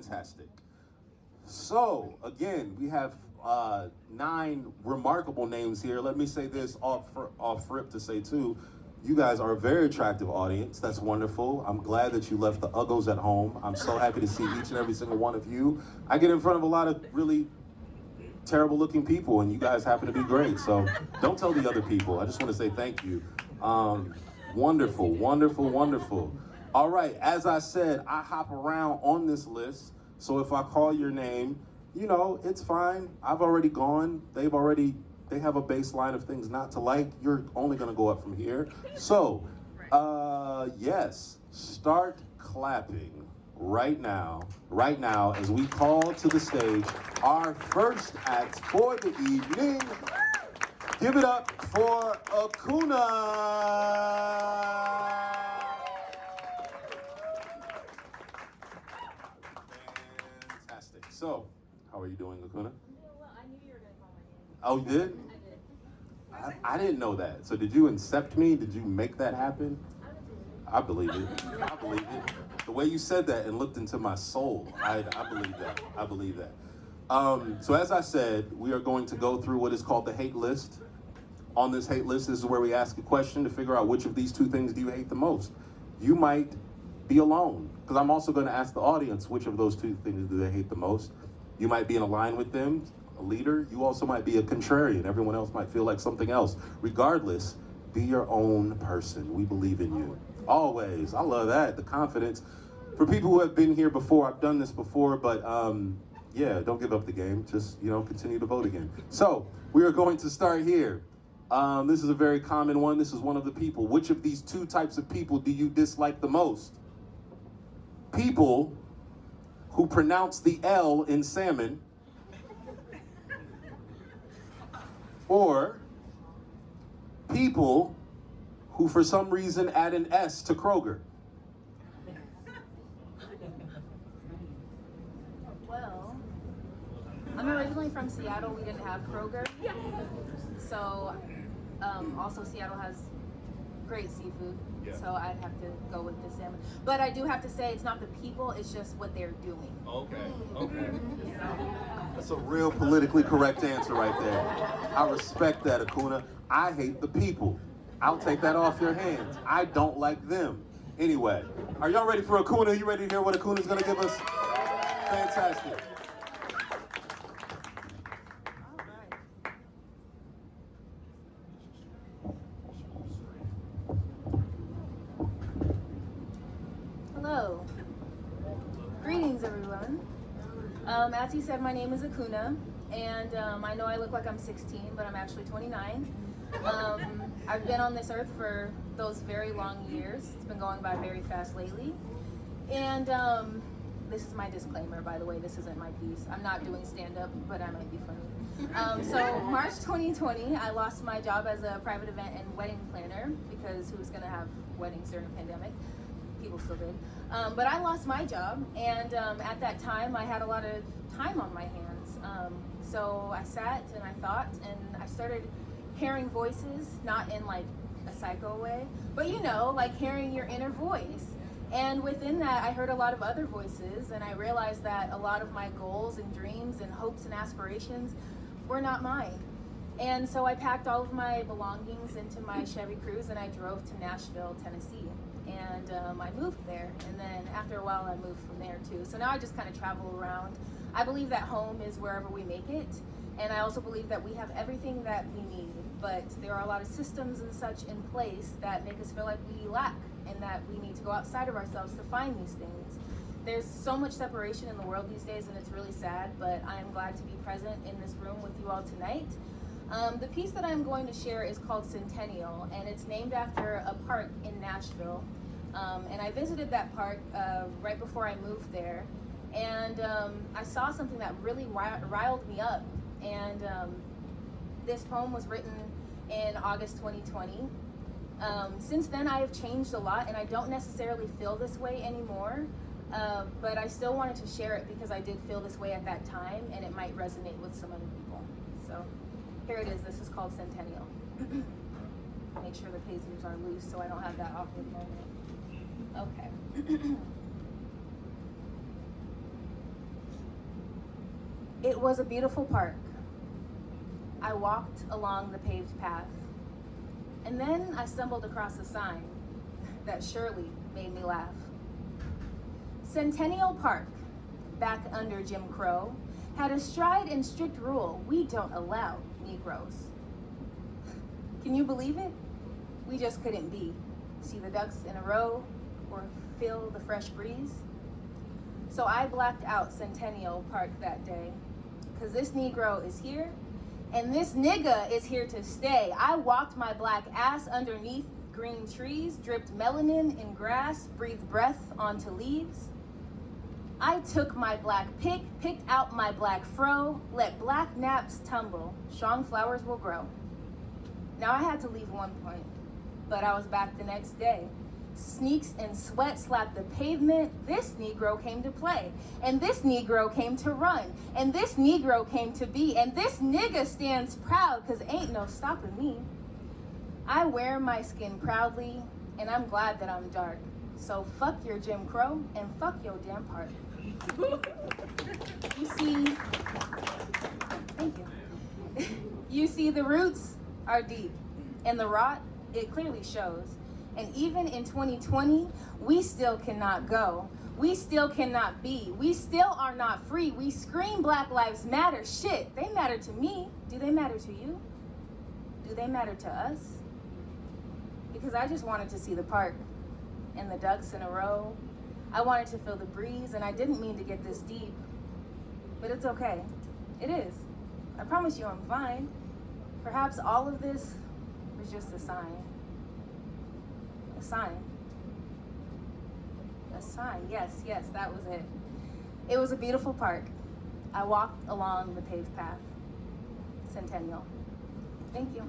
Fantastic. So, again, we have 9 remarkable names here. Let me say this off rip to say, too, you guys are a very attractive audience. That's wonderful. I'm glad that you left the uggos at home. I'm so happy to see each and every single one of you. I get in front of a lot of really terrible looking people, and you guys happen to be great. So don't tell the other people. I just want to say thank you. Wonderful, wonderful, wonderful. All right, as I said, I hop around on this list. So if I call your name, you know, it's fine. I've already gone. They have a baseline of things not to like. You're only gonna go up from here. So, yes, start clapping right now, as we call to the stage our first act for the evening. Give it up for Akunna. Fantastic. So, how are you doing, Akunna? Well, I knew you were going to call my name. Oh, you did? I did. I didn't know that. So did you incept me? Did you make that happen? I believe it. I believe it. The way you said that and looked into my soul, I believe that. I believe that. So as I said, we are going to go through what is called the hate list. On this hate list, this is where we ask a question to figure out which of these 2 things do you hate the most. You might be alone, because I'm also going to ask the audience which of those 2 things do they hate the most. You might be in a line with them, a leader. You also might be a contrarian. Everyone else might feel like something else. Regardless, be your own person. We believe in you. Always. I love that, the confidence. For people who have been here before, I've done this before, but yeah, don't give up the game. Just, you know, continue to vote again. So we are going to start here. This is a very common one. This is one of the people. Which of these 2 types of people do you dislike the most? People who pronounce the L in salmon, or people who for some reason add an S to Kroger. Well, I'm originally from Seattle. We didn't have Kroger. So, also Seattle has great seafood. Yeah. So I'd have to go with the salmon. But I do have to say it's not the people, it's just what they're doing. Okay. That's a real politically correct answer right there. I respect that, Akunna. I hate the people. I'll take that off your hands. I don't like them. Anyway, are y'all ready for Akunna? You ready to hear what Akunna's gonna give us? Fantastic. Hello. Greetings, everyone. As he said, my name is Akunna, and I know I look like I'm 16, but I'm actually 29. I've been on this earth for those very long years. It's been going by very fast lately. And this is my disclaimer, by the way. This isn't my piece. I'm not doing stand-up, but I might be funny. So March 2020, I lost my job as a private event and wedding planner, because who was going to have weddings during a pandemic? People still did. But I lost my job, and at that time I had a lot of time on my hands. So I sat and I thought, and I started hearing voices, not in like a psycho way, but you know, like hearing your inner voice. And within that, I heard a lot of other voices, and I realized that a lot of my goals and dreams and hopes and aspirations were not mine. And so I packed all of my belongings into my Chevy Cruze and I drove to Nashville, Tennessee. And I moved there, and then after a while I moved from there too. So now I just kind of travel around. I believe that home is wherever we make it, and I also believe that we have everything that we need, but there are a lot of systems and such in place that make us feel like we lack, and that we need to go outside of ourselves to find these things. There's so much separation in the world these days, and it's really sad, but I am glad to be present in this room with you all tonight. The piece that I'm going to share is called Centennial, and it's named after a park in Nashville. And I visited that park right before I moved there, and I saw something that really riled me up. And this poem was written in August 2020. Since then, I have changed a lot, and I don't necessarily feel this way anymore. But I still wanted to share it because I did feel this way at that time, and it might resonate with some other people. So here it is. This is called Centennial. Make sure the pages are loose so I don't have that awkward moment. Okay. It was a beautiful park. I walked along the paved path, and then I stumbled across a sign that surely made me laugh. Centennial Park, back under Jim Crow, had a stride and strict rule: we don't allow Negroes. Can you believe it? We just couldn't be. See the ducks in a row or feel the fresh breeze? So I blacked out Centennial Park that day, because this Negro is here, and this nigga is here to stay. I walked my black ass underneath green trees, dripped melanin in grass, breathed breath onto leaves. I took my black pick, picked out my black fro, let black naps tumble, strong flowers will grow. Now I had to leave one point, but I was back the next day. Sneaks and sweat slapped the pavement. This Negro came to play, and this Negro came to run, and this Negro came to be, and this nigga stands proud, cause ain't no stopping me. I wear my skin proudly, and I'm glad that I'm dark. So fuck your Jim Crow, and fuck your damn park. You see, thank you. You see, the roots are deep, and the rot, it clearly shows. And even in 2020, we still cannot go. We still cannot be. We still are not free. We scream Black Lives Matter. Shit, they matter to me. Do they matter to you? Do they matter to us? Because I just wanted to see the park and the ducks in a row. I wanted to feel the breeze, and I didn't mean to get this deep. But it's okay. It is. I promise you I'm fine. Perhaps all of this was just a sign. A sign. A sign. Yes, that was it. It was a beautiful park. I walked along the paved path. Centennial. Thank you.